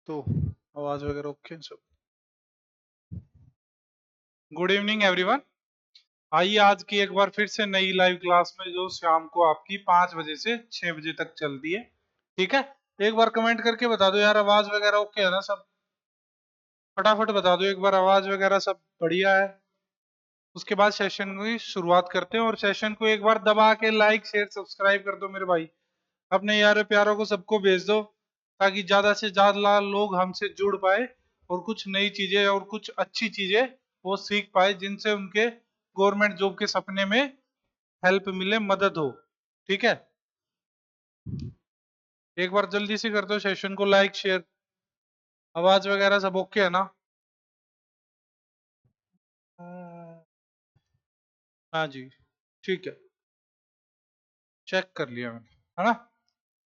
तो आवाज वगैरह ओके सब। Good evening everyone. आइए आज की एक बार फिर से नई लाइव क्लास में जो शाम को आपकी 5 बजे से 6 बजे तक चलती है। ठीक है, एक बार कमेंट करके बता दो यार आवाज वगैरह ओके है ना सब। फटाफट बता दो एक बार आवाज वगैरह सब बढ़िया है। उसके बाद सेशन की शुरुआत करते हैं और सेशन को एक बार दबा के लाइक शेयर सब्सक्राइब कर दो मेरे भाई। अपने यारों प्यारों को सबको भेज दो ताकि ज्यादा से ज्यादा लोग हमसे जुड़ पाए और कुछ नई चीजें और कुछ अच्छी चीजें वो सीख पाए जिनसे उनके गवर्नमेंट जॉब के सपने में हेल्प मिले, मदद हो। ठीक है, एक बार जल्दी से कर दो सेशन को लाइक शेयर। आवाज वगैरह सब ओके है ना? हाँ जी, ठीक है, चेक कर लिया मैंने, है ना?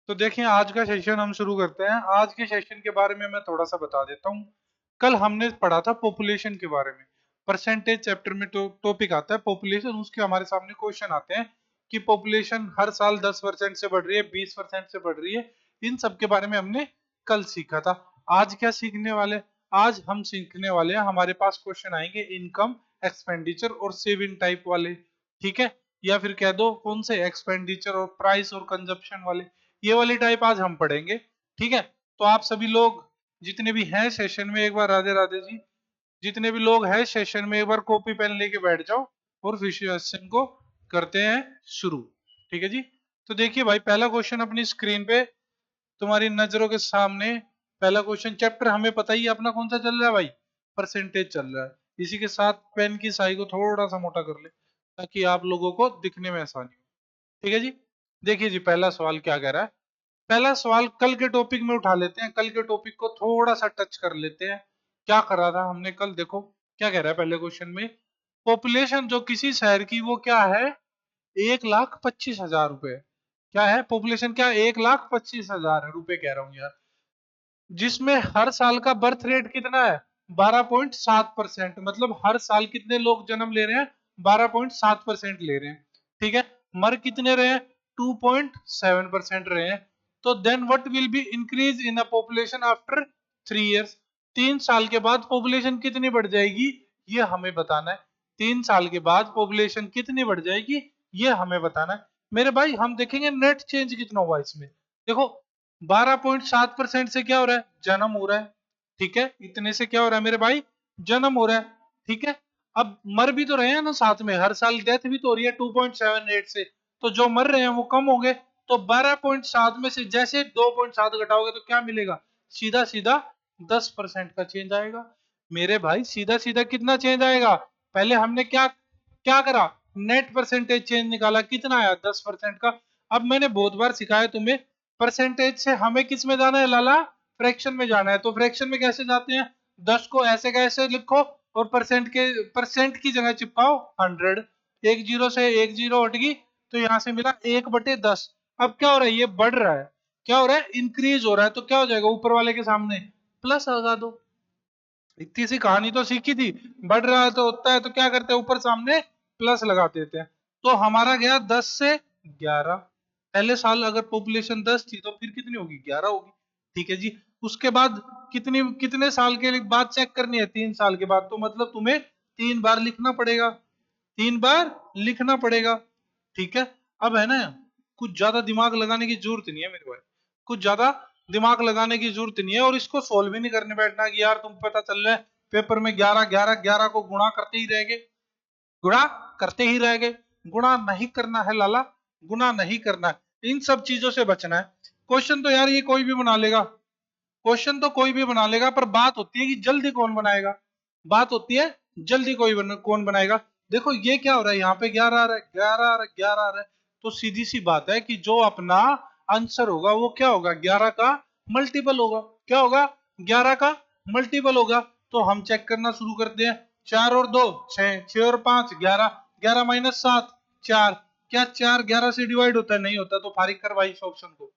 तो देखिए आज का सेशन हम शुरू करते हैं। आज के सेशन के बारे में मैं थोड़ा सा बता देता हूँ। कल हमने पढ़ा था पॉपुलेशन के बारे में। परसेंटेज चैप्टर में टॉपिक आता है पॉपुलेशन, उसके हमारे सामने क्वेश्चन आते हैं कि पॉपुलेशन हर साल 10% से बढ़ रही है, 20% से बढ़ रही है। इन सब के बारे में हमने कल सीखा था। आज क्या सीखने वाले? आज हम सीखने वाले हैं, हमारे पास क्वेश्चन आएंगे इनकम, एक्सपेंडिचर और सेविंग टाइप वाले। ठीक है, या फिर कह दो कौन से एक्सपेंडिचर और प्राइस और कंजप्शन वाले, ये वाली टाइप आज हम पढ़ेंगे। ठीक है, तो आप सभी लोग जितने भी हैं सेशन में एक बार राधे राधे जी, जितने भी लोग हैं सेशन में एक बार कॉपी पेन लेके बैठ जाओ और फिर सेशन को करते हैं शुरू। ठीक है जी, तो देखिए भाई पहला क्वेश्चन अपनी स्क्रीन पे तुम्हारी नजरों के सामने। पहला क्वेश्चन, चैप्टर हमें पता ही है अपना कौन सा चल रहा है भाई, परसेंटेज चल रहा है। इसी के साथ पेन की स्याही को थोड़ा सा मोटा कर ले ताकि आप लोगों को दिखने में आसानी हो। ठीक है जी, देखिए जी पहला सवाल क्या कह रहा है। पहला सवाल कल के टॉपिक में उठा लेते हैं, कल के टॉपिक को थोड़ा सा टच कर लेते हैं। क्या करा था हमने कल, देखो क्या कह रहा है पहले क्वेश्चन में। पॉपुलेशन जो किसी शहर की वो क्या है, 1,25,000 रुपए। क्या है पॉपुलेशन, क्या 1,25,000 रुपए कह रहा हूँ यार। जिसमें हर साल का बर्थ रेट कितना है, 12.7%। मतलब हर साल कितने लोग जन्म ले रहे हैं, 12.7% ले रहे हैं। ठीक है, मर कितने रहे हैं, 2.7% रहे हैं। तो then what will be increase in a population after 3 years. 3 साल के बाद पॉपुलेशन कितनी बढ़ जाएगी, ये हमें बताना है। 3 साल के बाद पॉपुलेशन कितनी बढ़ जाएगी ये हमें बताना है मेरे भाई। हम देखेंगे नेट चेंज कितना हुआ इसमें। देखो 12.7% से क्या हो रहा है, जन्म हो रहा है। ठीक है, इतने से क्या हो रहा है मेरे भाई, जन्म हो रहा है। ठीक है, अब मर भी तो रहे हैं ना साथ में, हर साल डेथ भी तो हो रही है 2.78 से। तो जो मर रहे हैं वो कम होंगे। तो 12.7 में से जैसे 2.7 घटाओगे तो क्या मिलेगा, सीधा सीधा 10% का चेंज आएगा। मेरे भाई सीधा सीधा कितना चेंज आएगा, पहले हमने क्या क्या करा, नेट परसेंटेज चेंज निकाला, कितना आया 10% का। अब मैंने बहुत बार सिखाया तुम्हें, परसेंटेज से हमें किस में जाना है लाला, फ्रैक्शन में जाना है। तो फ्रैक्शन में कैसे जाते हैं, 10 को ऐसे कैसे लिखो और परसेंट की जगह चिपकाओ 100। एक जीरो से एक जीरो हट गई तो यहां से मिला 1/10। अब क्या हो रहा है, ये बढ़ रहा है, क्या हो रहा है, इंक्रीज हो रहा है। तो क्या हो जाएगा, ऊपर वाले के सामने प्लस लगा दो। इतनी सी कहानी तो सीखी थी। बढ़ रहा है तो होता है तो क्या करते हैं, ऊपर सामने प्लस लगा देते हैं। तो हमारा गया 10 से 11। पहले साल अगर पॉपुलेशन 10 थी तो फिर कितनी होगी, 11 होगी। ठीक है जी, उसके बाद कितनी कितने साल के बाद चेक करनी है, 3 साल के बाद। तो मतलब तुम्हें 3 बार लिखना पड़ेगा, 3 बार लिखना पड़ेगा। ठीक है, अब है ना, कुछ ज्यादा दिमाग लगाने की जरूरत नहीं है मेरे भाई, कुछ ज्यादा दिमाग लगाने की जरूरत नहीं है। और इसको सोल्व भी नहीं करने बैठना कि यार तुम पता चल रहा है पेपर में 11 11 11 को गुणा करते ही रहेंगे, गुणा करते ही रहेंगे। गुणा नहीं करना है लाला, गुणा नहीं करना है, इन सब चीजों से बचना है। क्वेश्चन तो यार ये कोई भी बना लेगा, क्वेश्चन तो कोई भी बना लेगा, पर बात होती है कि जल्दी कौन बनाएगा, बात होती है जल्दी कौन बनाएगा। देखो ये क्या हो रहा है, यहाँ पे 11 आ रहा है, 11 आ रहा है, 11 आ रहा है। तो सीधी सी बात है कि जो अपना आंसर होगा वो क्या होगा, 11 का मल्टीपल होगा। क्या होगा, 11 का मल्टीपल होगा। तो हम चेक करना शुरू करते हैं। 4 और 2 6, 6 और 5 11, 11 - 7 4। क्या 4 11 से डिवाइड होता है, नहीं होता। तो फारिग कर भाई इस ऑप्शन को,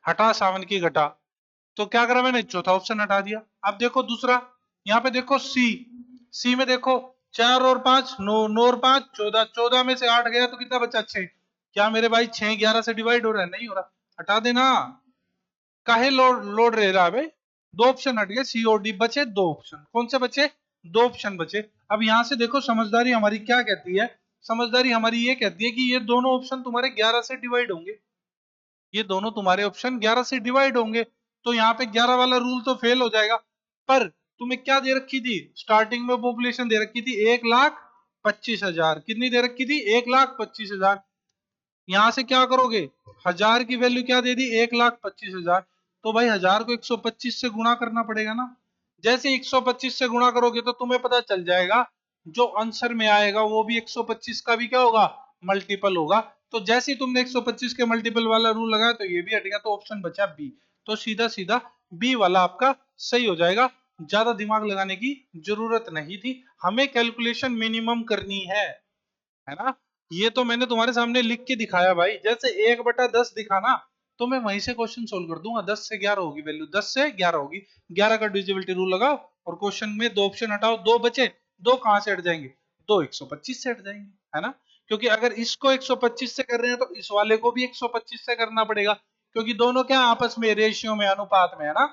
हटा सावन की घटा। तो क्या करा मैंने, चौथा ऑप्शन हटा दिया। अब देखो दूसरा, यहाँ पे देखो सी, सी में देखो 4 और 5 9, 9 और 5 14, 14 में से 8 गया तो कितना बचा, 6। क्या मेरे भाई 6 11 से डिवाइड हो रहा है, नहीं हो रहा, हटा देना। काहे लोड लोड रह रहा है भाई, दो ऑप्शन हट गए, सी और डी, बचे दो ऑप्शन। कौन से बचे? दो ऑप्शन बचे। अब यहां से देखो समझदारी हमारी क्या कहती है, समझदारी हमारी ये कहती है कि ये दोनों ऑप्शन तुम्हारे 11 से डिवाइड होंगे, ये दोनों तुम्हारे ऑप्शन 11 से डिवाइड होंगे, तो यहाँ पे 11 वाला रूल तो फेल हो जाएगा। पर तुम्हें क्या दे रखी थी स्टार्टिंग में? पॉपुलेशन दे रखी थी 1,25,000। कितनी दे रखी थी? 1,25,000। यहां से क्या करोगे? हजार की वैल्यू क्या दे दी? 1,25,000। तो भाई हजार को 125 से गुणा करना पड़ेगा ना। जैसे 125 से गुणा करोगे तो तुम्हें पता चल जाएगा जो आंसर में आएगा वो भी 125 का भी क्या होगा? मल्टीपल होगा। तो जैसे ही तुमने 125 के मल्टीपल वाला रूल लगाया तो ये भी हट गया, तो ऑप्शन बचा बी। तो सीधा सीधा बी वाला आपका सही हो जाएगा। ज्यादा दिमाग लगाने की जरूरत नहीं थी, हमें कैलकुलेशन मिनिमम करनी है ना। ये तो मैंने तुम्हारे सामने लिख के दिखाया भाई, जैसे 1/10 दिखाना तो मैं वहीं से क्वेश्चन सोल्व कर दूंगा। 10 से 11 होगी वैल्यू, 10 से 11 होगी, 11 का डिविजिबिलिटी रूल लगाओ और क्वेश्चन में दो ऑप्शन हटाओ, दो बचे, दो कहां से हट जाएंगे? दो 125 से हट जाएंगे, है ना। क्योंकि अगर इसको 125 से कर रहे हैं तो इस वाले को भी 125 से करना पड़ेगा, क्योंकि दोनों क्या आपस में रेशियो में, अनुपात में, है ना।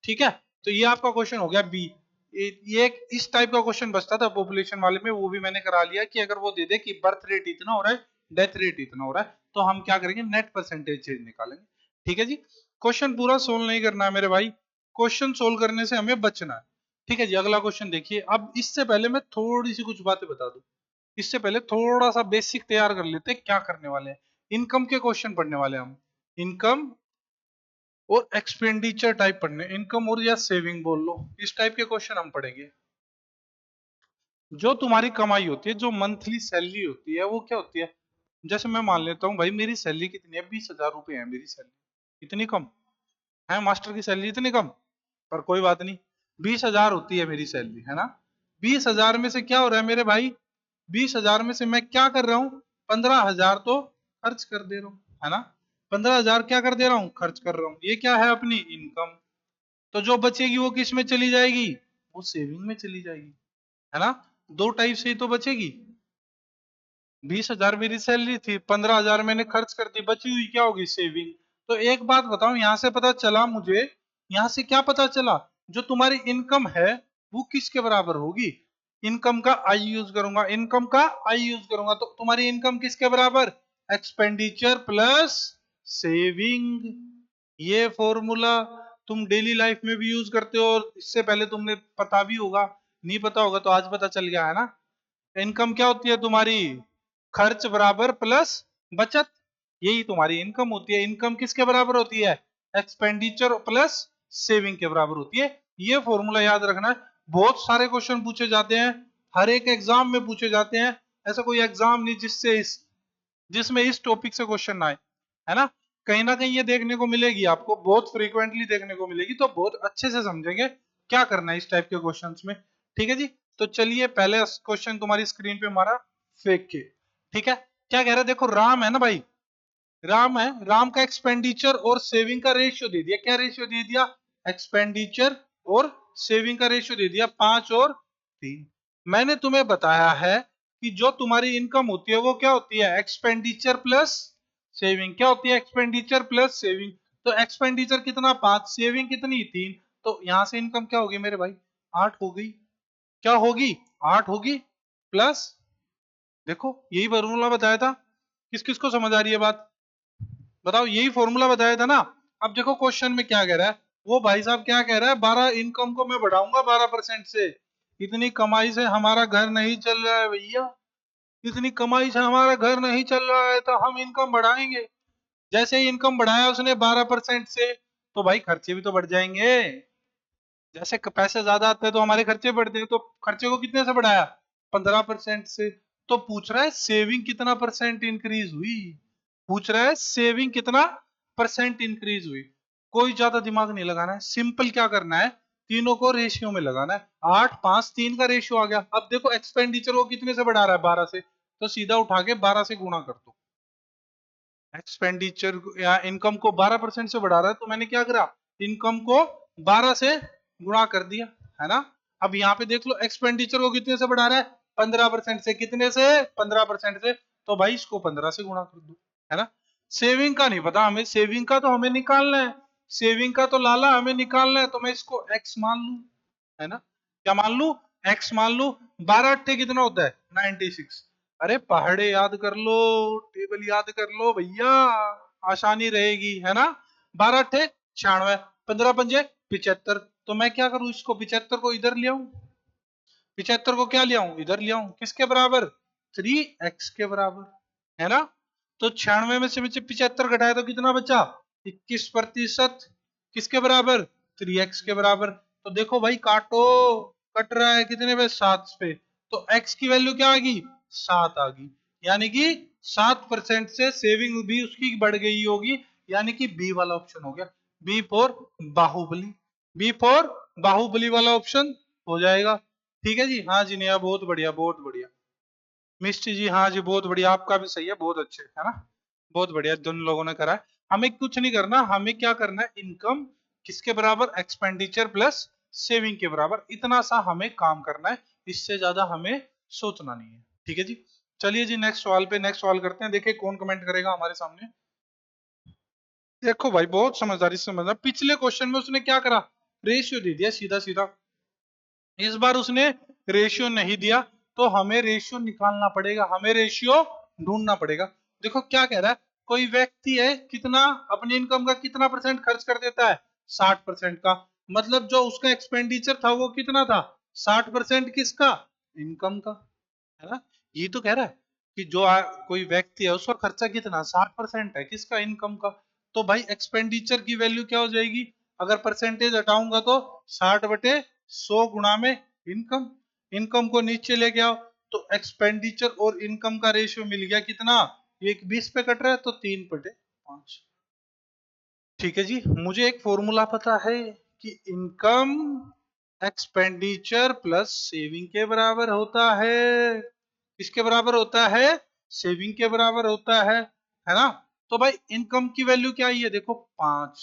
ठीक है, तो ये आपका क्वेश्चन हो गया बी। ये एक इस टाइप का क्वेश्चन बचता था पॉपुलेशन वाले में, वो भी मैंने करा लिया कि अगर वो दे दे कि बर्थ रेट इतना हो रहा है, डेथ रेट इतना हो रहा है, तो हम क्या करेंगे? नेट परसेंटेज चेंज निकालेंगे। ठीक है जी, क्वेश्चन पूरा सोल्व नहीं करना है मेरे भाई, क्वेश्चन सोल्व करने से हमें बचना है। ठीक है जी, अगला क्वेश्चन देखिए। अब इससे पहले मैं थोड़ी सी कुछ बातें बता दूं, इससे पहले थोड़ा सा बेसिक तैयार कर लेते हैं। क्या करने वाले हैं? इनकम के क्वेश्चन पढ़ने वाले हैं हम, इनकम और एक्सपेंडिचर टाइप पढ़ने, इनकम और या सेविंग बोल लो, इस टाइप के क्वेश्चन हम पढ़ेंगे। जो तुम्हारी कमाई होती है, जो मंथली सैलरी होती है, वो क्या होती है? जैसे मैं मान लेता हूँ भाई मेरी सैलरी कितनी है, 20,000 रुपए है मेरी सैलरी। इतनी कम है? मास्टर की सैलरी इतनी कम? पर कोई बात नहीं, 20,000 होती है मेरी सैलरी, है ना। 20,000 में से क्या हो रहा है मेरे भाई? 20,000 में से मैं क्या कर रहा हूँ? 15,000 तो खर्च कर दे रहा हूँ, है ना। 15,000 क्या कर दे रहा हूँ? खर्च कर रहा हूँ। ये क्या है? अपनी इनकम। तो जो बचेगी वो किस में चली जाएगी? वो सेविंग में चली जाएगी, है ना। दो टाइप से ही तो बचेगी। 20,000 मेरी सैलरी थी, 15,000 मैंने खर्च कर दी, बची हुई क्या होगी? सेविंग। तो एक बात बताओ, यहां से पता चला मुझे, यहां से क्या पता चला? जो तुम्हारी इनकम है वो किसके बराबर होगी? इनकम का आई यूज करूंगा, इनकम का आई यूज करूंगा, तो तुम्हारी इनकम किसके बराबर? Expenditure plus saving. ये फॉर्मूला तुम डेली लाइफ में भी यूज करते हो, और इससे पहले तुमने पता भी होगा, नहीं पता होगा तो आज पता चल गया, है ना। इनकम क्या होती है तुम्हारी? खर्च बराबर प्लस बचत, यही तुम्हारी इनकम होती है। इनकम किसके बराबर होती है? एक्सपेंडिचर प्लस सेविंग के बराबर होती है। ये फॉर्मूला याद रखना है, बहुत सारे क्वेश्चन पूछे जाते हैं, हर एक एग्जाम में पूछे जाते हैं। ऐसा कोई एग्जाम नहीं जिसमें इस टॉपिक से क्वेश्चन आए, है ना कहीं ये देखने को मिलेगी आपको, बहुत फ्रीक्वेंटली देखने को मिलेगी, तो बहुत अच्छे से समझेंगे क्या करना है इस टाइप के क्वेश्चंस में। ठीक है जी, तो चलिए पहले क्वेश्चन तुम्हारी स्क्रीन पे हमारा फेंक के। ठीक है, क्या कह रहा है? देखो राम है ना भाई, राम है, राम का एक्सपेंडिचर और सेविंग का रेशियो दे दिया। क्या रेशियो दे दिया? एक्सपेंडिचर और सेविंग का रेशियो दे दिया 5 और 3। मैंने तुम्हें बताया है कि जो तुम्हारी इनकम होती है वो क्या होती है? Expenditure plus saving. क्या होती है? Expenditure plus saving. तो एक्सपेंडिचर कितना? 5, सेविंग कितनी? 3। तो यहां से इनकम क्या होगी मेरे भाई? 8 हो गई। क्या होगी? 8 होगी प्लस, देखो यही फॉर्मूला बताया था। किस किस को समझ आ रही है बात? बताओ, यही फॉर्मूला बताया था ना। अब देखो क्वेश्चन में क्या कह रहा है, वो भाई साहब क्या कह रहा है, 12 इनकम को मैं बढ़ाऊंगा 12% से। इतनी कमाई से हमारा घर नहीं चल रहा है भैया, इतनी कमाई से हमारा घर नहीं चल रहा है, तो हम इनकम बढ़ाएंगे। जैसे ही इनकम बढ़ाया उसने 12% से, तो भाई खर्चे भी तो बढ़ जाएंगे। जैसे पैसे ज्यादा आते हैं तो हमारे खर्चे बढ़ते हैं, तो खर्चे को कितने से बढ़ाया? 15% से। तो पूछ रहा है सेविंग कितना परसेंट इंक्रीज हुई, पूछ रहा है सेविंग कितना परसेंट इंक्रीज हुई। कोई ज्यादा दिमाग नहीं लगाना है, सिंपल क्या करना है, तीनों को रेशियो में लगाना है। 8, 5, 3 का रेशियो आ गया। अब देखो एक्सपेंडिचर को कितने से बढ़ा रहा है? 12 से, तो सीधा उठा के 12 से गुणा कर दो। एक्सपेंडिचर या इनकम को 12% से बढ़ा रहा है, तो मैंने क्या करा? इनकम को 12 से गुणा कर दिया, है ना। अब यहाँ पे देख लो एक्सपेंडिचर को कितने से बढ़ा रहा है? 15% से। कितने से? 15% से। तो भाई इसको 15 से गुणा कर दो, है ना। सेविंग का नहीं पता हमें, सेविंग का तो हमें निकालना है। सेविंग का तो लाला हमें निकालना है, तो मैं इसको x मान लू, है ना, क्या मान लू, x मान लू। 12 अट्ठे कितना होता है 96। अरे पहाड़े याद कर लो, टेबल याद कर लो भैया, आसानी रहेगी, है ना। 12 अट्ठे 96, 15 पंजे 75। तो मैं क्या करूं, इसको 75 को इधर ले आऊं, 75 को क्या ले आऊं, इधर ले आऊं, किसके बराबर, 3x के बराबर, है ना। तो 96 में से मुझे 75 घटाया तो कितना बचा, 21%, किसके बराबर, 3x के बराबर। तो देखो भाई काटो, कट रहा है कितने पे, 7 पे। तो x की वैल्यू क्या आ गई, 7 आ गई, यानी कि 7% से सेविंग भी उसकी बढ़ गई होगी, यानी कि बी वाला ऑप्शन हो गया, B for Baahubali, B for Baahubali वाला ऑप्शन हो जाएगा। ठीक है जी, हाँ जी नेहा बहुत बढ़िया बहुत बढ़िया। मिस्टी जी हाँ जी बहुत बढ़िया, आपका भी सही है, बहुत अच्छे, है ना, बहुत बढ़िया, दोनों लोगों ने करा है। हमें कुछ नहीं करना, हमें क्या करना है, इनकम किसके बराबर, एक्सपेंडिचर प्लस सेविंग के बराबर, इतना सा हमें काम करना है, इससे ज्यादा हमें सोचना नहीं है। ठीक है जी, चलिए जी नेक्स्ट सवाल पे, नेक्स्ट सवाल करते हैं, देखिए कौन कमेंट करेगा हमारे सामने। देखो भाई बहुत समझदारी से समझना, पिछले क्वेश्चन में उसने क्या करा, रेशियो दे दिया सीधा सीधा, इस बार उसने रेशियो नहीं दिया, तो हमें रेशियो निकालना पड़ेगा, हमें रेशियो ढूंढना पड़ेगा। देखो क्या कह रहा है, कोई व्यक्ति है कितना अपनी इनकम का कितना परसेंट खर्च कर देता है, 60% का, मतलब जो उसका एक्सपेंडिचर था वो कितना था, 60% किसका, इनकम का, है ना। ये तो कह रहा है कि जो कोई व्यक्ति है उसका खर्चा कितना 60% है किसका, इनकम का। तो भाई एक्सपेंडिचर की वैल्यू क्या हो जाएगी, अगर परसेंटेज हटाऊंगा तो 60/100 गुणा में इनकम, इनकम को नीचे लेके आओ, तो एक्सपेंडिचर और इनकम का रेशियो मिल गया कितना, एक 20 पे कट रहा है तो 3/5। ठीक है जी, मुझे एक फॉर्मूला पता है कि इनकम एक्सपेंडिचर प्लस सेविंग के बराबर होता है, किसके बराबर होता है, सेविंग के बराबर होता है ना। तो भाई इनकम की वैल्यू क्या आई है, देखो 5,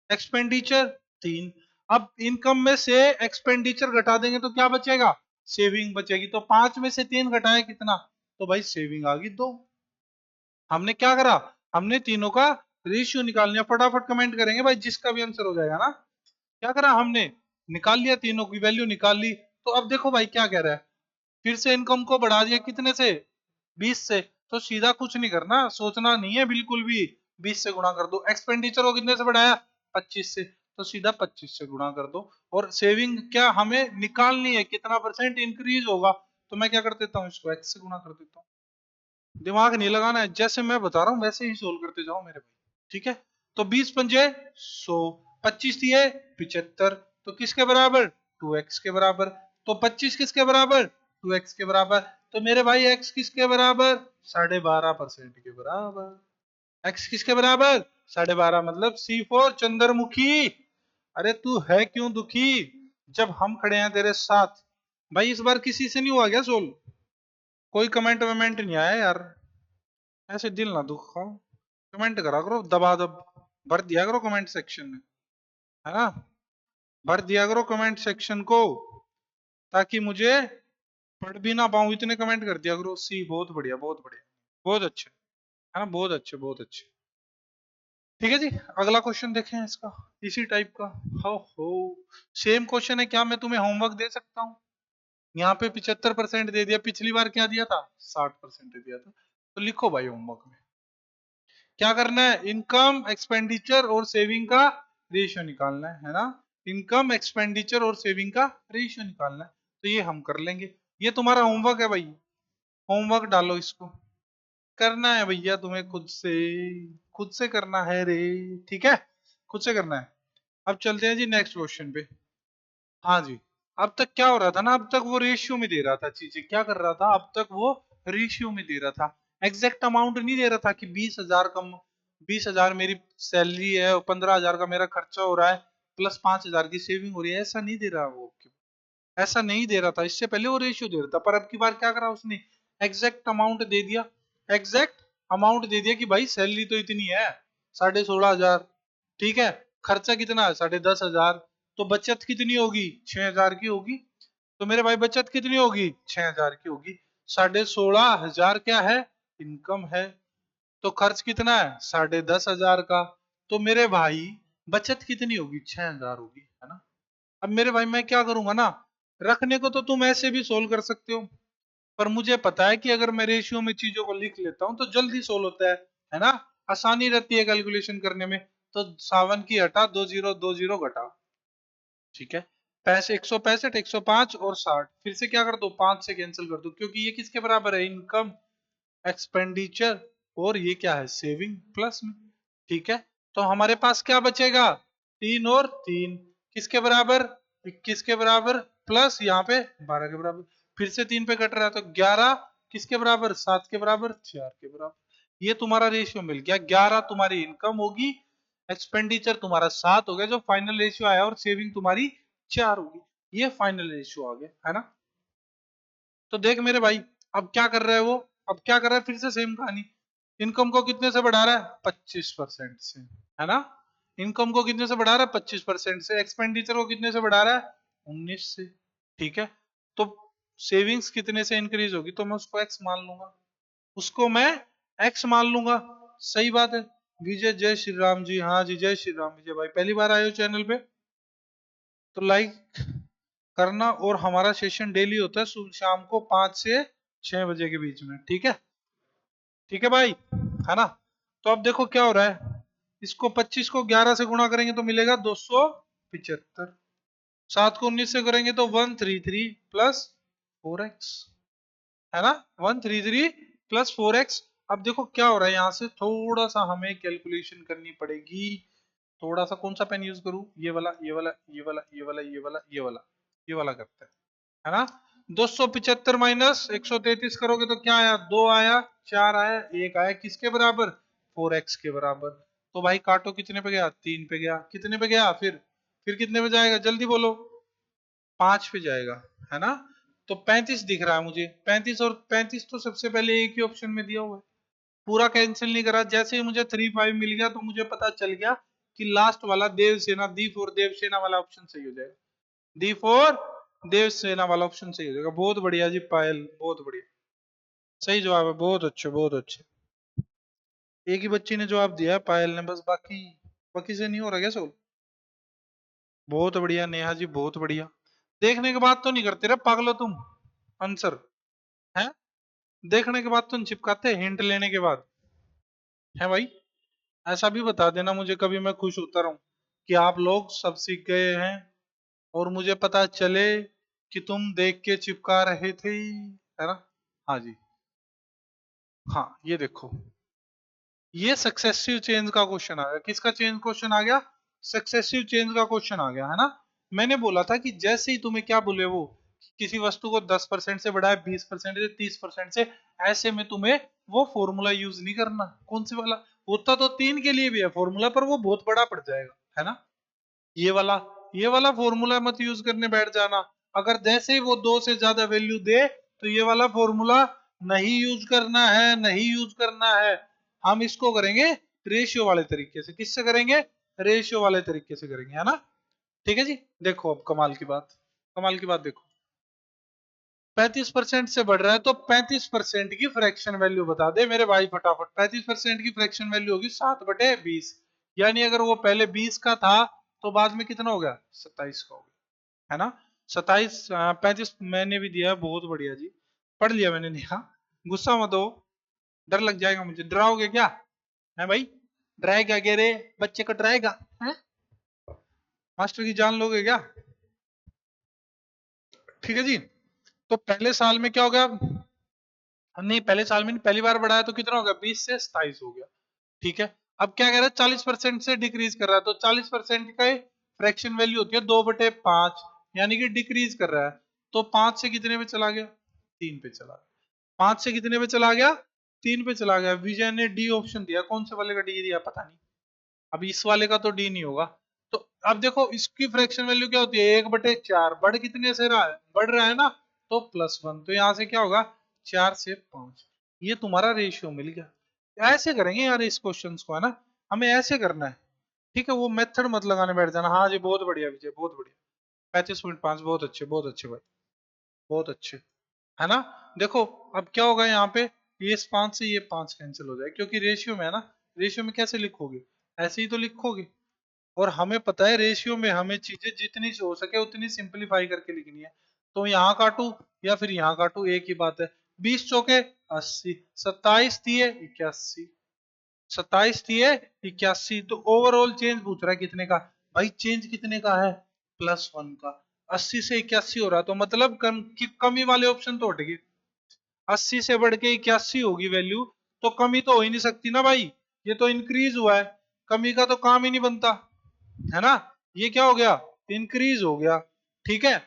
एक्सपेंडिचर 3, अब इनकम में से एक्सपेंडिचर घटा देंगे तो क्या बचेगा, सेविंग बचेगी, तो 5 में से 3 घटाए कितना, तो भाई सेविंग आ गई 2। हमने क्या करा, हमने तीनों का रेशियो निकाल लिया, फटाफट कमेंट करेंगे भाई जिसका भी आंसर हो जाएगा ना। क्या करा हमने, निकाल लिया, तीनों की वैल्यू निकाल ली। तो अब देखो भाई क्या कह रहा है, फिर से इनकम को बढ़ा दिया कितने से, 20 से, तो सीधा कुछ नहीं करना, सोचना नहीं है बिल्कुल भी, 20 से गुणा कर दो। एक्सपेंडिचर को कितने से बढ़ाया, 25 से, तो सीधा 25 से गुणा कर दो। और सेविंग क्या हमें निकालनी है, कितना परसेंट इंक्रीज होगा, तो मैं क्या कर देता हूँ, इसको x से गुणा कर देता हूँ। दिमाग नहीं लगाना है, जैसे मैं बता रहा हूँ वैसे ही सोल्व करते जाओ मेरे भाई, ठीक है। तो 20 पंजे 100, 25 दिए 75, तो किसके बराबर, 2x के बराबर। तो 25 किसके बराबर, 2x के बराबर। तो मेरे भाई x किसके बराबर, 12.5% के बराबर। x किसके बराबर, 12.5, मतलब C4 चंद्रमुखी। अरे तू है क्यों दुखी, जब हम खड़े हैं तेरे साथ। भाई इस बार किसी से नहीं हुआ क्या सोल्व, कोई कमेंट वमेंट नहीं आया यार, ऐसे दिल ना दुखाओ, कमेंट करा करो दबा दब, भर दिया करो कमेंट सेक्शन में, है ना, भर दिया करो कमेंट सेक्शन को, ताकि मुझे पढ़ भी ना पाऊं, इतने कमेंट कर दिया करो। सी बहुत बढ़िया बहुत बढ़िया, बहुत अच्छे, है ना, बहुत अच्छे बहुत अच्छे। ठीक है जी, अगला क्वेश्चन देखें इसका, इसी टाइप का। हो सेम क्वेश्चन है, क्या मैं तुम्हें होमवर्क दे सकता हूँ। यहाँ पे 75% दे दिया, पिछली बार क्या दिया था, 60% दिया था। तो लिखो भाई होमवर्क में क्या करना है, इनकम एक्सपेंडिचर और सेविंग का रेशियो निकालना है ना, इनकम एक्सपेंडिचर और सेविंग का रेशियो निकालना है। तो ये हम कर लेंगे, ये तुम्हारा होमवर्क है भाई, होमवर्क डालो इसको, करना है भैया तुम्हें खुद से करना है रे, ठीक है, खुद से करना है। अब चलते हैं जी नेक्स्ट क्वेश्चन पे। हाँ जी, अब तक क्या हो रहा था ना, अब तक वो रेशियो में दे रहा था चीजें, क्या कर रहा था, अब तक वो रेशियो में दे रहा था, एग्जैक्ट अमाउंट नहीं दे रहा था कि 20,000 कम, 20,000 मेरी सैलरी है और 15,000 का मेरा खर्चा हो रहा है, प्लस 5,000 की सेविंग हो रही है, ऐसा नहीं दे रहा वो, ऐसा नहीं दे रहा था, इससे पहले वो रेशियो दे रहा था, पर अब की बार क्या करा उसने, एग्जैक्ट अमाउंट दे दिया, एग्जैक्ट अमाउंट दे दिया कि भाई सैलरी तो इतनी है 16,500, ठीक है, खर्चा कितना है 10,500, तो बचत कितनी होगी 6,000 की होगी। तो मेरे भाई बचत कितनी होगी 6,000 की होगी, 16,500 क्या है, इनकम है, तो खर्च कितना है 10,500 का। तो मेरे भाई बचत कितनी होगी? 6,000 होगी, है ना। अब मेरे भाई मैं क्या करूंगा ना, रखने को तो तुम ऐसे भी सोल्व कर सकते हो, पर मुझे पता है कि अगर मैं रेशियो में चीजों को लिख लेता हूं तो जल्दी सोल्व होता है ना, आसानी रहती है कैलकुलेशन करने में। तो 57 की हटा, 20 घटा, ठीक है। पैसे 165, 105 और 60, फिर से क्या कर दो, 5 से कैंसिल कर दो, क्योंकि ये किसके बराबर है, इनकम, एक्सपेंडिचर, और ये क्या है, सेविंग प्लस में, ठीक है। तो हमारे पास क्या बचेगा, 3 और 3, किसके बराबर, 21 के बराबर, प्लस यहाँ पे 12 के बराबर, फिर से 3 पे कट रहा है तो 11 किसके बराबर, 7 के बराबर, 4 के बराबर। ये तुम्हारा रेशियो मिल गया, 11 तुम्हारी इनकम होगी, एक्सपेंडिचर तुम्हारा 7 हो गया जो फाइनल रेशियो आया, और सेविंग तुम्हारी 4 होगी, ये फाइनल रेशियो आ गया, है ना। तो देख मेरे भाई, अब क्या कर रहा है वो, अब क्या कर रहा है, फिर से सेम कहानी, इनकम को कितने से बढ़ा रहा है, 25% से, है ना। इनकम को कितने से बढ़ा रहा है, 25% से, एक्सपेंडिचर को कितने से बढ़ा रहा है, 19 से, ठीक है। तो सेविंग्स कितने से इंक्रीज होगी, तो मैं उसको एक्स मान लूंगा, उसको मैं एक्स मान लूंगा, सही बात है। विजय, जय श्री राम जी, हाँ जी, जय श्री राम विजय भाई, पहली बार आए हो चैनल पे तो लाइक करना, और हमारा सेशन डेली होता है शाम को 5 से 6 बजे के बीच में, ठीक है, ठीक है भाई, है ना। तो अब देखो क्या हो रहा है, इसको 25 को 11 से गुणा करेंगे तो मिलेगा 275, 7 को 19 से करेंगे तो 133 प्लस 4x, है ना, 133 प्लस 4x। अब देखो क्या हो रहा है, यहाँ से थोड़ा सा हमें कैलकुलेशन करनी पड़ेगी, थोड़ा सा, कौन सा पेन यूज करूं, ये वाला, ये वाला, ये वाला, ये वाला, ये वाला, ये वाला, ये वाला करते हैं, है ना। 275 माइनस 133 करोगे तो क्या आया, 2 आया, 4 आया, 1 आया, किसके बराबर, 4x के बराबर। तो भाई काटो, कितने पे गया, 3 पे गया, कितने पे गया, फिर कितने पे जाएगा, जल्दी बोलो, 5 पे जाएगा, है ना। तो 35 दिख रहा है मुझे, 35, और 35 तो सबसे पहले एक ही ऑप्शन में दिया हुआ है, पूरा कैंसिल नहीं करा, जैसे ही मुझे 3 5 मिल गया तो मुझे पता चल गया कि लास्ट वाला देवसेना, दी फोर देवसेना वाला ऑप्शन सही हो जाएगा, डी फोर देवसेना वाला ऑप्शन सही हो जाएगा। बहुत बढ़िया जी पायल, बहुत बढ़िया, सही जवाब है, बहुत अच्छे, बहुत अच्छे। एक ही बच्ची ने जवाब दिया है, पायल ने, बस बाकी, बाकी से नहीं हो रहा क्या सोल। बहुत बढ़िया नेहा जी, बहुत बढ़िया। देखने के बाद तो नहीं करते रे पागलो तुम आंसर, है, देखने के बाद तो नहीं चिपकाते, हिंट लेने के बाद, है भाई। ऐसा भी बता देना मुझे, कभी मैं खुश होता रहूं कि आप लोग सब सीख गए हैं, और मुझे पता चले कि तुम देख के चिपका रहे थे, है ना। हाँ जी, हाँ ये देखो, ये सक्सेसिव चेंज का क्वेश्चन आ गया, किसका चेंज क्वेश्चन आ गया, सक्सेसिव चेंज का क्वेश्चन आ गया, है ना। मैंने बोला था कि जैसे ही तुम्हें क्या बोले वो, किसी वस्तु को 10% से बढ़ाए, 20% से, 30% से, ऐसे में तुम्हें वो फॉर्मूला यूज नहीं करना, कौन से वाला, होता तो 3 के लिए भी है फॉर्मूला, पर वो बहुत बड़ा पड़ जाएगा, है ना। ये वाला, ये वाला फॉर्मूला मत यूज करने बैठ जाना, अगर जैसे ही वो 2 से ज्यादा वैल्यू दे तो ये वाला फॉर्मूला नहीं यूज करना है, नहीं यूज करना है। हम इसको करेंगे रेशियो वाले तरीके से, किससे करेंगे, रेशियो वाले तरीके से करेंगे, है ना। ठीक है जी। देखो अब कमाल की बात, कमाल की बात देखो, 35% से बढ़ रहा है तो 35% की फ्रैक्शन वैल्यू बता दे मेरे भाई फटाफट। 35% की फ्रैक्शन वैल्यू होगी 7/20, यानी अगर वो पहले 20 का था तो बाद में कितना हो गया, 27 का हो गया, है ना। 27, 35 मैंने भी दिया है, बहुत बढ़िया जी, पढ़ लिया मैंने, नहीं हाँ, गुस्सा मत हो, डर लग जाएगा मुझे, डराओगे क्या, है भाई, डराएगा क्या रे, बच्चे को डराएगा है, मास्टर की जान लोगे क्या, ठीक है जी। तो पहले साल में क्या हो गया, नहीं पहले साल में नहीं, पहली बार बढ़ाया तो कितना हो गया, 20 से 27 हो गया, ठीक है। अब क्या कह रहा है, 40% से डिक्रीज कर रहा है, तो 40% का फ्रैक्शन वैल्यू होती है 2/5, यानी कि डिक्रीज कर रहा है, तो 5 से कितने पे चला गया, 3 पे चला गया, 5 से कितने पे चला गया, 3 पे चला गया। विजय ने डी ऑप्शन दिया, कौन से वाले का डी दिया पता नहीं, अब इस वाले का तो डी नहीं होगा। तो अब देखो इसकी फ्रैक्शन वैल्यू क्या होती है, 1/4, बढ़ कितने से रहा है, बढ़ रहा है ना, तो +1, तो यहां से क्या होगा, 4 से 5, ये तुम्हारा रेशियो मिल गया। ऐसे करेंगे यार इस क्वेश्चन को, है ना, हमें ऐसे करना है, ठीक है, वो मेथड मत लगाने बैठ जाना। हाँ जी बहुत बढ़िया विजय, बहुत बढ़िया, 35.5, बहुत अच्छे, बहुत अच्छे भाई, बहुत अच्छे, है ना। देखो अब क्या होगा यहाँ पे, ये 5 से ये 5 कैंसिल हो जाए, क्योंकि रेशियो में है ना, रेशियो में कैसे लिखोगे, ऐसे ही तो लिखोगे, और हमें पता है रेशियो में हमें चीजें जितनी हो सके उतनी सिंपलीफाई करके लिखनी है। तो यहाँ काटू या फिर यहाँ काटू, एक ही बात है। 20 चौके 80, 27 दिए 81, 27 दिए 81। तो ओवरऑल चेंज पूछ रहा है कितने का। भाई चेंज कितने का है, +1 का। 80 से 81 हो रहा, तो मतलब कमी वाले ऑप्शन तो हट गए। 80 से बढ़ के 81 होगी वैल्यू, तो कमी तो हो ही नहीं सकती ना भाई, ये तो इंक्रीज हुआ है, कमी का तो काम ही नहीं बनता, है ना। ये क्या हो गया, इंक्रीज हो गया। ठीक है,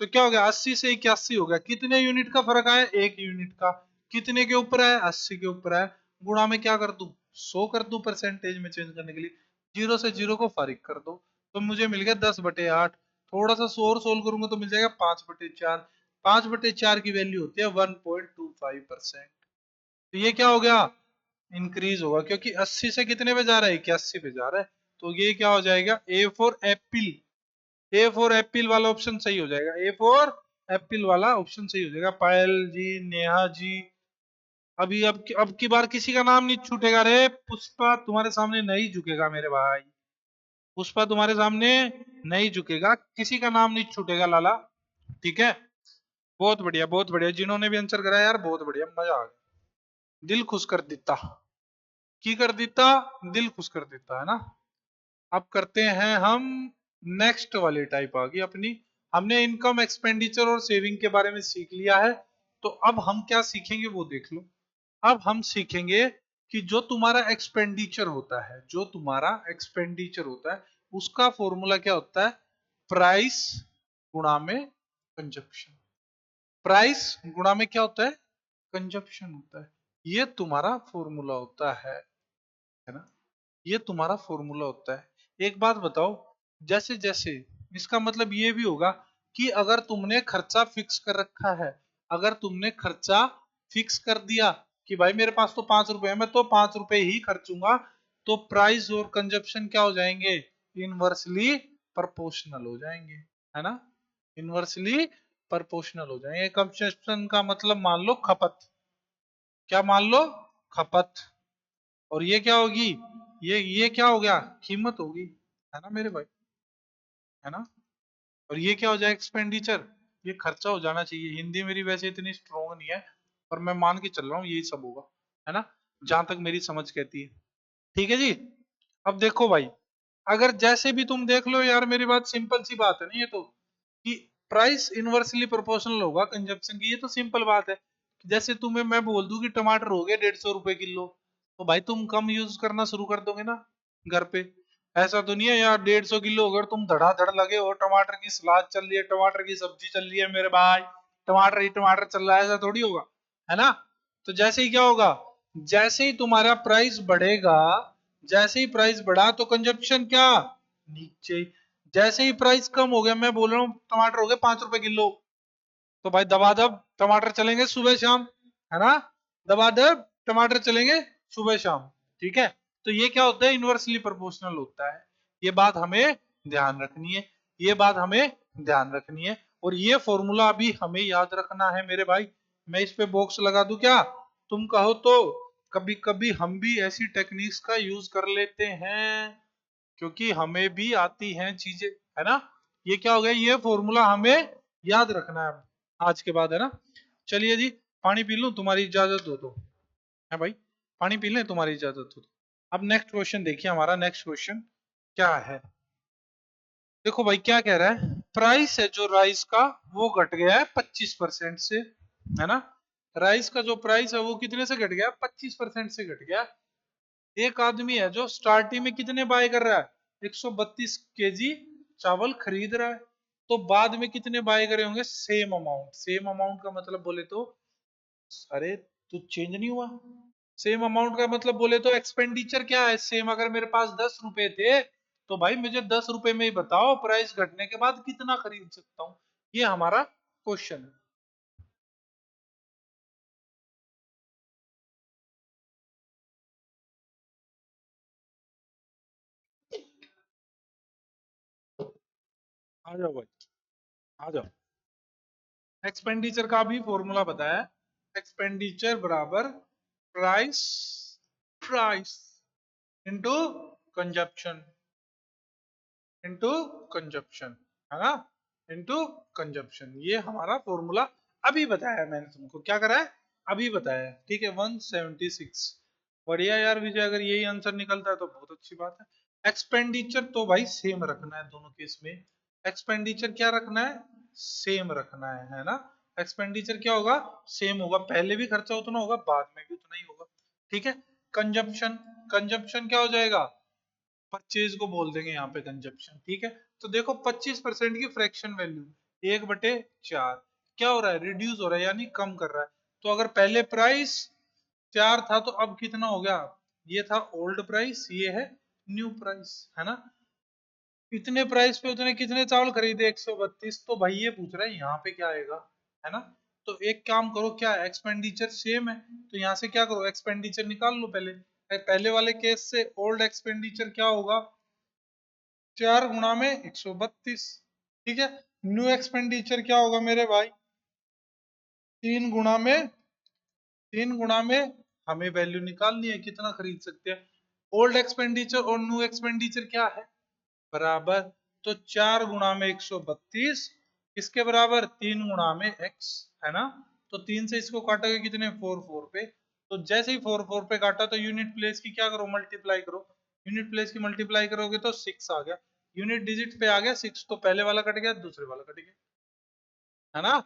तो क्या हो गया, 80 से 81 हो गया। कितने यूनिट का फर्क आया, 1 यूनिट का। कितने के ऊपर है, 80 के ऊपर है। गुणा में क्या कर दू, 100 कर दू परसेंटेज में चेंज करने के लिए। 0 से 0 को फारिग कर दो, तो मुझे मिल गया 10/8। थोड़ा सा 100 और सोल्व करूंगा तो मिल जाएगा 5/4। 5/4 की वैल्यू होती है 1.25%। तो ये क्या हो गया, इंक्रीज होगा, क्योंकि 80 से कितने पे जा रहा है, 81 पे जा रहा है। तो ये क्या हो जाएगा, A for Apple. A for Apple वाला ऑप्शन सही हो जाएगा, ए फॉर एप्पल वाला ऑप्शन सही हो जाएगा। पायल जी, नेहा जी, अभी अब की बार किसी का नाम नहीं छूटेगा रे। पुष्पा तुम्हारे सामने नहीं झुकेगा मेरे भाई, पुष्पा तुम्हारे सामने नहीं झुकेगा, किसी का नाम नहीं छूटेगा लाला। ठीक है, बहुत बढ़िया बहुत बढ़िया, जिन्होंने भी आंसर करा यार बहुत बढ़िया, मजा आ गया, दिल खुश कर देता, की कर देता, दिल खुश कर देता, है ना। अब करते हैं हम नेक्स्ट वाली टाइप आ गई अपनी। हमने इनकम एक्सपेंडिचर और सेविंग के बारे में सीख लिया है, तो अब हम क्या सीखेंगे वो देख लो। अब हम सीखेंगे कि जो तुम्हारा एक्सपेंडिचर होता है, जो तुम्हारा एक्सपेंडिचर होता है उसका फॉर्मूला क्या होता है, प्राइस गुणा में कंजप्शन। प्राइस गुणा में क्या होता है, कंजप्शन होता है। ये तुम्हारा फॉर्मूला होता है ना, ये तुम्हारा फॉर्मूला होता है। एक बात बताओ, जैसे जैसे इसका मतलब ये भी होगा कि अगर तुमने खर्चा फिक्स कर रखा है, अगर तुमने खर्चा फिक्स कर दिया कि भाई मेरे पास तो 5 रुपए है, मैं तो 5 रुपए ही खर्चूंगा, तो प्राइस और कंजप्शन क्या हो जाएंगे, इनवर्सली प्रोपोर्शनल हो जाएंगे, है ना। इनवर्सली प्रोपोर्शनल हो जाएंगे। कंजप्शन का मतलब मान लो खपत, क्या मान लो, खपत। और ये क्या होगी, ये क्या हो गया, कीमत होगी, है ना मेरे भाई, है ना। और ये क्या हो जाए, एक्सपेंडिचर, ये खर्चा हो जाना चाहिए। हिंदी मेरी वैसे इतनी स्ट्रोंग नहीं है, पर मैं मान के चल रहा हूँ यही सब होगा, है ना, जहां तक मेरी समझ कहती है। ठीक है जी। अब देखो भाई, अगर जैसे भी तुम देख लो यार, मेरी बात सिंपल सी बात है ना ये तो, कि प्राइस इनवर्सली प्रोपोर्शनल होगा कंजप्शन की, ये तो सिंपल बात है। जैसे तुम्हें मैं बोल दूं कि टमाटर हो गए 150 रुपए किलो, तो भाई तुम कम यूज करना शुरू कर दोगे ना घर पे। ऐसा तो नहीं है यार 150 किलो अगर तुम धड़ाधड़ लगे हो, टमाटर की सलाद चल रही है, टमाटर की सब्जी चल रही है मेरे भाई, टमाटर ही टमाटर चल रहा है, ऐसा थोड़ी होगा, है ना। तो जैसे ही क्या होगा, जैसे ही तुम्हारा प्राइस बढ़ेगा, जैसे ही प्राइस बढ़ा तो कंजप्शन क्या, नीचे। जैसे ही प्राइस कम हो गया, मैं बोल रहा हूँ टमाटर हो गए 5 रुपए किलो, तो भाई दबादब टमाटर चलेंगे सुबह शाम, है ना, दबादब टमाटर चलेंगे सुबह शाम। ठीक है, तो ये क्या होता है, इनवर्सली प्रोपोर्शनल होता है। ये बात हमें ध्यान रखनी है, ये बात हमें ध्यान रखनी है। और ये फॉर्मूला भी हमें याद रखना है मेरे भाई। मैं इस पे बॉक्स लगा दूं क्या, तुम कहो तो। कभी कभी हम भी ऐसी टेक्निक्स का यूज कर लेते हैं, क्योंकि हमें भी आती हैं चीजें, है ना। ये क्या हो गया, ये फॉर्मूला हमें याद रखना है आज के बाद, है ना। चलिए जी, पानी पी लूं, तुम्हारी इजाजत हो तो, है भाई, पानी पी लें तुम्हारी इजाजत हो तो। अब नेक्स्ट क्वेश्चन देखिए, हमारा नेक्स्ट क्वेश्चन क्या है। देखो भाई क्या कह रहा है, प्राइस है जो राइस का वो घट गया है 25% से, है ना। राइस का जो प्राइस है वो कितने से घट गया, 25% से घट गया। एक आदमी है जो स्टार्टिंग में कितने बाय कर रहा है, 132 केजी चावल खरीद रहा है, तो बाद में कितने बाय करे होंगे, सेम अमाउंट। सेम अमाउंट का मतलब बोले तो, अरे तो चेंज नहीं हुआ। सेम अमाउंट का मतलब बोले तो एक्सपेंडिचर क्या है, सेम। अगर मेरे पास 10 रुपए थे, तो भाई मुझे 10 रुपए में ही बताओ प्राइस घटने के बाद कितना खरीद सकता हूँ, ये हमारा क्वेश्चन है। आ जाओ भाई, आ जाओ। एक्सपेंडिचर का भी फॉर्मूला बताया, एक्सपेंडिचर बराबर price, price into consumption. Into consumption, है ना, इंटू कंजप्शन। ये हमारा फॉर्मूला अभी बताया है मैंने तुमको, क्या करा है, अभी बताया है, ठीक है। 176, बढ़िया यार विजय, अगर यही आंसर निकलता है तो बहुत अच्छी बात है। एक्सपेंडिचर तो भाई सेम रखना है दोनों केस में, एक्सपेंडिचर क्या रखना है, सेम रखना है ना। एक्सपेंडिचर क्या होगा, सेम होगा, पहले भी खर्चा उतना होगा, बाद में भी उतना ही होगा, ठीक है। कंजप्शन, कंजप्शन क्या हो जाएगा, परचेज को बोल देंगे यहाँ पे कंजप्शन, ठीक है। तो देखो 25% की फ्रैक्शन वैल्यू 1/4 क्या हो रहा है, रिड्यूस हो रहा है, यानी कम कर रहा है। तो अगर पहले प्राइस 4 था तो अब कितना हो गया, ये था ओल्ड प्राइस, ये है न्यू प्राइस, है ना। इतने प्राइस पे उतने कितने चावल खरीदे, 132, तो भाई ये पूछ रहा है यहाँ पे क्या आएगा, है ना। तो एक काम करो, क्या एक्सपेंडिचर सेम है, तो यहाँ से क्या करो, एक्सपेंडिचर निकाल लो पहले। पहले वाले केस से ओल्ड एक्सपेंडिचर क्या होगा, 4 गुणा में 132, ठीक है। न्यू एक्सपेंडिचर क्या होगा मेरे भाई, 3 गुणा में, 3 गुणा में हमें वैल्यू निकालनी है कितना खरीद सकते हैं। ओल्ड एक्सपेंडिचर और न्यू एक्सपेंडिचर क्या है, बराबर। तो 4 गुणा में 132 किसके बराबर, 3 गुणा में x, है ना। तो 3 से इसको काटोगे कितने, 4 पे। तो जैसे ही 4 पे काटा तो यूनिट प्लेस की क्या करो, मल्टीप्लाई करो। यूनिट प्लेस की मल्टीप्लाई करोगे तो 6 आ गया, यूनिट डिजिट पे आ गया 6, तो पहले वाला कट गया, दूसरे वाला कट गया, है ना।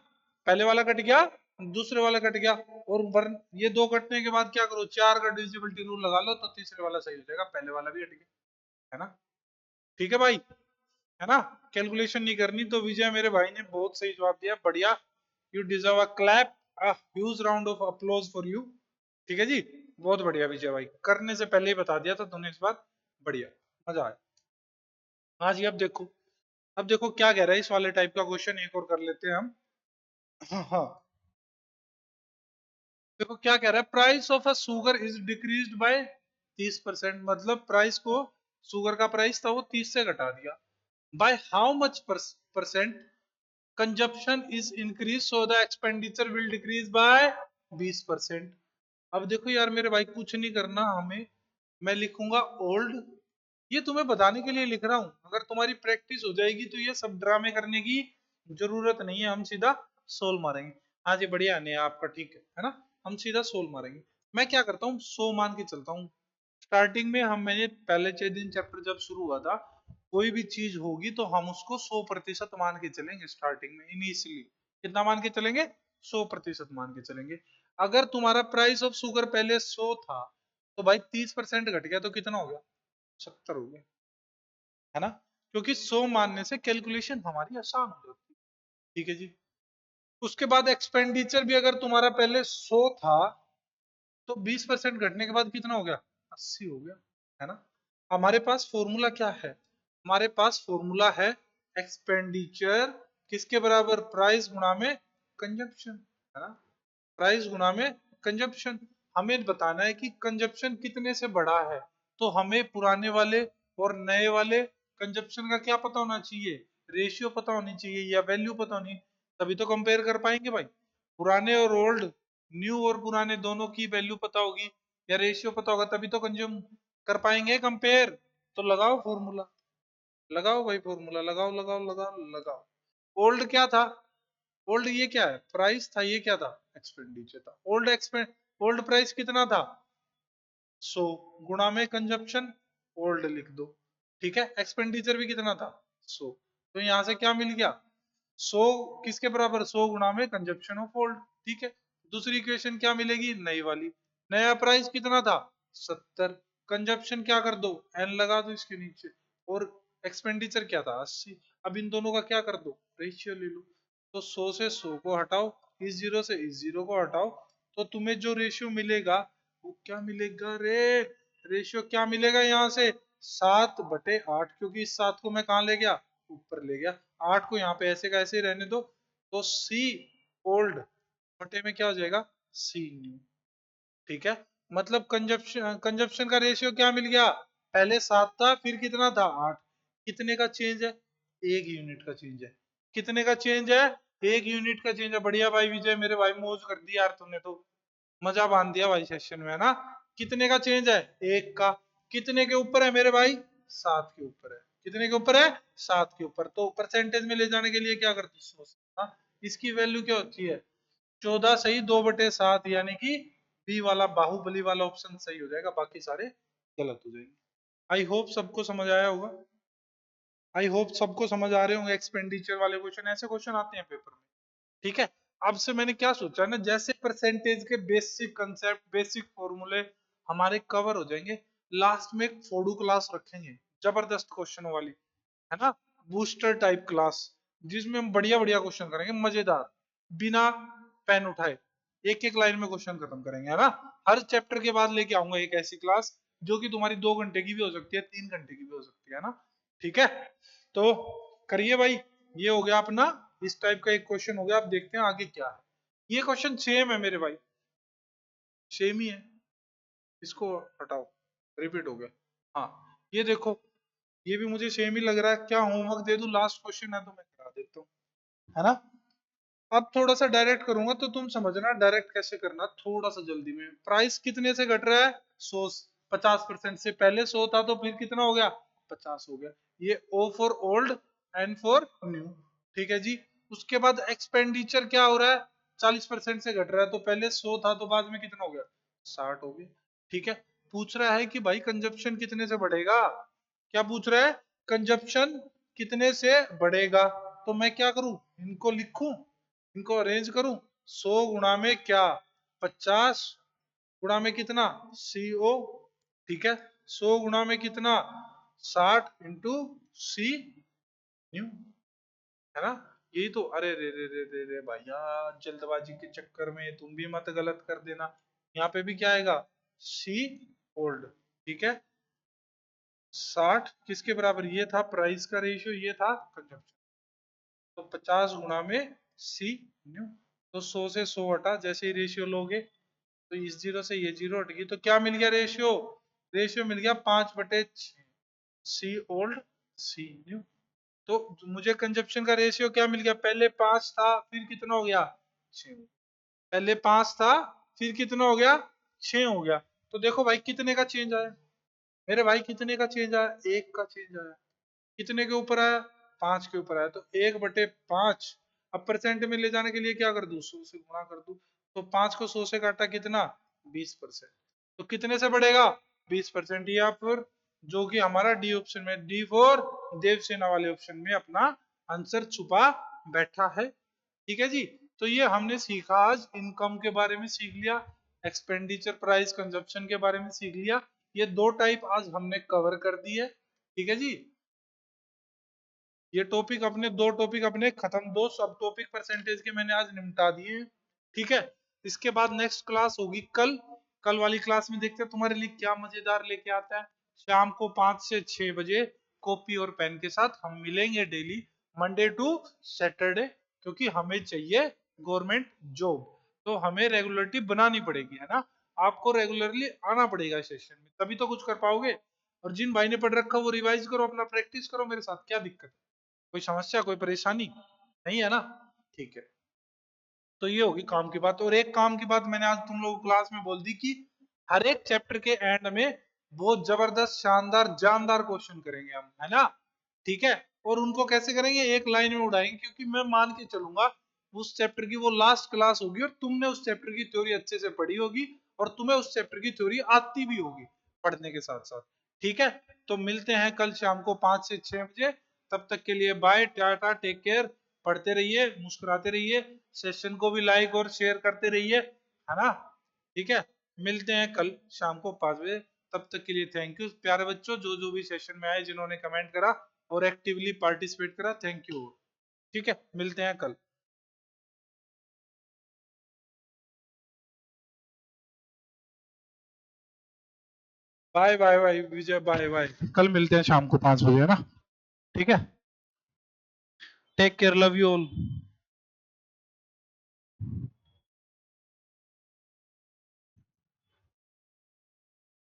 पहले वाला कट गया, दूसरे वाला कट गया, और ये दो कटने के बाद क्या करो, 4 का डिविजिबिलिटी रूल लगा लो, तो तीसरे वाला सही हो जाएगा, पहले वाला भी हट गया, है ना। ठीक है भाई, है ना। कैलकुलेशन नहीं करनी। तो विजय मेरे भाई ने बहुत सही जवाब दिया, बढ़िया। You deserve a clap, a huge round of applause for you. ठीक है जी, बहुत बढ़िया विजय भाई, करने से पहले ही बता दिया था तूने इस बार, बढ़िया, मजा आया। हाँ जी, अब देखो क्या कह रहा है, इस वाले टाइप का क्वेश्चन एक और कर लेते हैं हम। हाँ हाँ, देखो क्या कह रहा है, price of a sugar is decreased bye 30%, मतलब प्राइस को, सुगर का प्राइस था वो 30 से घटा दिया, by how much percent consumption is increase, so the expenditure will decrease by 20%। अब देखो यार मेरे भाई, कुछ नहीं करना हमें, मैं लिखूंगा ओल्ड, ये तुम्हें बताने के लिए लिख रहा हूं, अगर तुम्हारी प्रैक्टिस हो जाएगी तो ये सब ड्रामे करने की जरूरत नहीं है, हम सीधा सोल मारेंगे। हाँ जी बढ़िया, नहीं आपका ठीक है ना, हम सीधा सोल मारेंगे। मैं क्या करता हूँ, 100 मान के चलता हूँ। स्टार्टिंग में हम, मैंने पहले 6 दिन चैप्टर जब शुरू हुआ था, कोई भी चीज होगी तो हम उसको 100% मान के चलेंगे, स्टार्टिंग में इनिशियली कितना मान के चलेंगे, 100% मान के चलेंगे। अगर तुम्हारा प्राइस ऑफ शुगर पहले 100 था, तो भाई 30% घट गया तो कितना हो गया, 70 हो गया, है ना। क्योंकि 100 मानने से कैलकुलेशन हमारी आसान हो जाती है, ठीक है जी। उसके बाद एक्सपेंडिचर भी अगर तुम्हारा पहले 100 था, तो 20% घटने के बाद कितना हो गया, 80 हो गया, है ना। हमारे पास फॉर्मूला क्या है, हमारे पास फॉर्मूला है एक्सपेंडिचर किसके बराबर, प्राइस गुणा में कंजप्शन, है ना, प्राइस गुणा में कंजप्शन। हमें बताना है कि कंजप्शन कितने से बढ़ा है, तो हमें पुराने वाले और नए वाले कंजप्शन का क्या पता होना चाहिए, रेशियो पता होनी चाहिए, या वैल्यू पता होनी, तभी तो कंपेयर कर पाएंगे भाई। पुराने और ओल्ड, न्यू और पुराने दोनों की वैल्यू पता होगी, या रेशियो पता होगा, तभी तो कंज्यूम कर पाएंगे कंपेयर। तो लगाओ फॉर्मूला, लगाओ भाई फॉर्मूला, लगाओ लगाओ लगाओ लगाओ। ओल्ड क्या था, ओल्ड ये क्या है, प्राइस था, ये क्या था, एक्सपेंडिचर था। ओल्ड प्राइस कितना था, 100, गुणा में कंजप्शन, ओल्ड लिख दो, ठीक है। एक्सपेंडिचर भी कितना था, 100, तो यहां से क्या मिल गया, 100 किसके बराबर, 100 गुणा में कंजप्शन ऑफ ओल्ड, ठीक है। दूसरी इक्वेशन क्या मिलेगी, नई वाली, नया प्राइस कितना था, 70, कंजप्शन क्या कर दो, एन लगा दो इसके नीचे, और एक्सपेंडिचर क्या था, 80। अब इन दोनों का क्या कर दो, रेशियो ले लो। तो 100 से 100 को हटाओ, इस जीरो से इस जीरो को हटाओ, तो तुम्हें जो रेशियो मिलेगा वो क्या मिलेगा रे, रेशियो क्या मिलेगा यहाँ से, 7/8, क्योंकि इस 7 को मैं कहाँ ले गया, ऊपर ले गया, 8 को यहाँ पे ऐसे का ऐसे ही रहने दो, तो सी ओल्ड बटे में क्या हो जाएगा, सी न्यू, ठीक है। मतलब कंजप्शन, कंजप्शन का रेशियो क्या मिल गया, पहले 7 था, फिर कितना था, 8, कितने का चेंज है, 1 यूनिट का चेंज है, कितने का चेंज है, 1 यूनिट का चेंज है। बढ़िया भाई विजय, मेरे भाई मौज कर दी यार तूने तो, मजा बांध दिया भाई सेशन में, है ना। कितने का चेंज है, 1 का, कितने के ऊपर है मेरे भाई, 7 के ऊपर है, कितने के ऊपर है? 7 के ऊपर। तो परसेंटेज में ले जाने के लिए क्या करते हैं? 100 से। हाँ, इसकी वैल्यू क्या होती है? 14 सही 2/7, यानी कि बी वाला बाहुबली वाला ऑप्शन सही हो जाएगा, बाकी सारे गलत हो जाएंगे। आई होप सबको समझ आया होगा। आई होप सबको समझ आ रहे होंगे एक्सपेंडिचर वाले क्वेश्चन, ऐसे क्वेश्चन आते हैं पेपर में। ठीक है। अब से मैंने क्या सोचा ना, जैसे परसेंटेज के बेसिक कंसेप्ट, बेसिक फॉर्मूले हमारे कवर हो जाएंगे, लास्ट में एक फोडू क्लास रखेंगे, जबरदस्त क्वेश्चन वाली, है ना, बूस्टर टाइप क्लास, जिसमें हम बढ़िया बढ़िया क्वेश्चन करेंगे, मजेदार, बिना पेन उठाए एक एक लाइन में क्वेश्चन खत्म करेंगे, है ना। हर चैप्टर के बाद लेके आऊंगा एक ऐसी क्लास जो कि तुम्हारी 2 घंटे की भी हो सकती है, 3 घंटे की भी हो सकती है ना। ठीक है, तो करिए भाई। ये हो गया अपना, इस टाइप का एक क्वेश्चन हो गया। अब देखते हैं आगे क्या है। ये क्वेश्चन सेम है मेरे भाई, सेम ही है, इसको हटाओ, रिपीट हो गया। हाँ, ये देखो, ये भी मुझे सेम ही लग रहा है। क्या होमवर्क दे दूं? लास्ट क्वेश्चन है तो मैं करा देता हूँ, है ना। अब थोड़ा सा डायरेक्ट करूंगा तो तुम समझना डायरेक्ट कैसे करना, थोड़ा सा जल्दी में। प्राइस कितने से घट रहा है? 100, 50% से। पहले 100 था तो फिर कितना हो गया? 50 हो गया। ये O for old, N for new. ठीक है जी। उसके बाद एक्सपेंडिचर क्या हो रहा है? 40% से घट रहा है, तो पहले 100 था तो बाद में कितना हो गया? 60 हो गया। ठीक है। पूछ रहा है कि भाई कंजप्शन कितने से बढ़ेगा? क्या पूछ रहा है? कंजप्शन कितने से बढ़ेगा। तो मैं क्या करूं, इनको लिखूं, इनको अरेंज करूं। 100 गुणा में क्या? 50 गुणा में कितना? CO। ठीक है। 100 गुणा में कितना? 60 इंटू सी न्यू, है ना। यही तो। अरे रे रे रे रे रे भैया, जल्दबाजी के चक्कर में तुम भी मत गलत कर देना। यहाँ पे भी क्या आएगा? सी ओल्ड। ठीक है। 60 किसके बराबर? ये था प्राइस का रेशियो, ये था कंजप्शन। तो 50 गुणा में सी न्यू। तो 100 से 100 हटा, जैसे ही रेशियो लोगे तो इस जीरो से ये जीरो हट गई, तो क्या मिल गया रेशियो? रेशियो मिल गया 5/6, सी ओल्ड सी न्यू। तो मुझे कंजप्शन का रेशियो क्या मिल गया? पहले 5 था, फिर कितना हो गया? 6। पहले 5 था, फिर कितना हो गया? 6 हो गया। तो देखो भाई कितने का चेंज आया मेरे भाई, कितने का चेंज आया? 1 का चेंज आया। कितने के ऊपर आया? 5 के ऊपर आया। तो 1/5। अब परसेंट में ले जाने के लिए क्या कर दूं? 100 से गुणा कर दूं। तो 5 को 100 से काटा, कितना? 20%। तो कितने से बढ़ेगा? 20%। या फिर जो कि हमारा डी ऑप्शन में, डी फॉर देवसेना वाले ऑप्शन में अपना आंसर छुपा बैठा है। ठीक है जी। तो ये हमने सीखा आज, इनकम के बारे में सीख लिया, एक्सपेंडिचर प्राइस कंजप्शन के बारे में सीख लिया। ये 2 टाइप आज हमने कवर कर दी है। ठीक है जी। ये टॉपिक अपने, 2 टॉपिक अपने खत्म, 2 सब टॉपिक परसेंटेज के मैंने आज निपटा दिए हैं। ठीक है। इसके बाद नेक्स्ट क्लास होगी कल। कल वाली क्लास में देखते हैं तुम्हारे लिए क्या मजेदार लेके आता है। शाम को 5 से 6 बजे कॉपी और पेन के साथ हम मिलेंगे डेली, मंडे टू सैटरडे, क्योंकि हमें चाहिए गवर्नमेंट जॉब। तो हमें रेगुलरिटी बनानी पड़ेगी, है ना। आपको रेगुलरली आना पड़ेगा सेशन में, तभी तो कुछ कर पाओगे। और जिन भाई ने पढ़ रखा वो रिवाइज करो, अपना प्रैक्टिस करो मेरे साथ, क्या दिक्कत है? कोई समस्या, कोई परेशानी नहीं है ना। ठीक है। तो ये होगी काम की बात। और एक काम की बात मैंने आज तुम लोगों को क्लास में बोल दी कि हर एक चैप्टर के एंड में बहुत जबरदस्त शानदार जानदार क्वेश्चन करेंगे हम, है ना। ठीक है। और उनको कैसे करेंगे? एक लाइन में उड़ाएंगे, क्योंकि मैं मान के चलूंगा उस चैप्टर की वो लास्ट क्लास होगी और तुमने उस चैप्टर की थ्योरी अच्छे से पढ़ी होगी और तुम्हें उस चैप्टर की थ्योरी आती भी होगी पढ़ने के साथ साथ। ठीक है। तो मिलते हैं कल शाम को 5 से 6 बजे। तब तक के लिए बाय, टाटा, टेक केयर। पढ़ते रहिए, मुस्कुराते रहिए, सेशन को भी लाइक और शेयर करते रहिए, है ना। ठीक है। मिलते हैं कल शाम को 5 बजे। तब तक के लिए थैंक यू प्यारे बच्चों, जो जो भी सेशन में आए, जिन्होंने कमेंट करा और एक्टिवली पार्टिसिपेट करा, थैंक यू। ठीक है, मिलते हैं कल। बाय बाय बाय विजय, बाय बाय। कल मिलते हैं शाम को 5 बजे, है ना। ठीक है। Take care, love you all.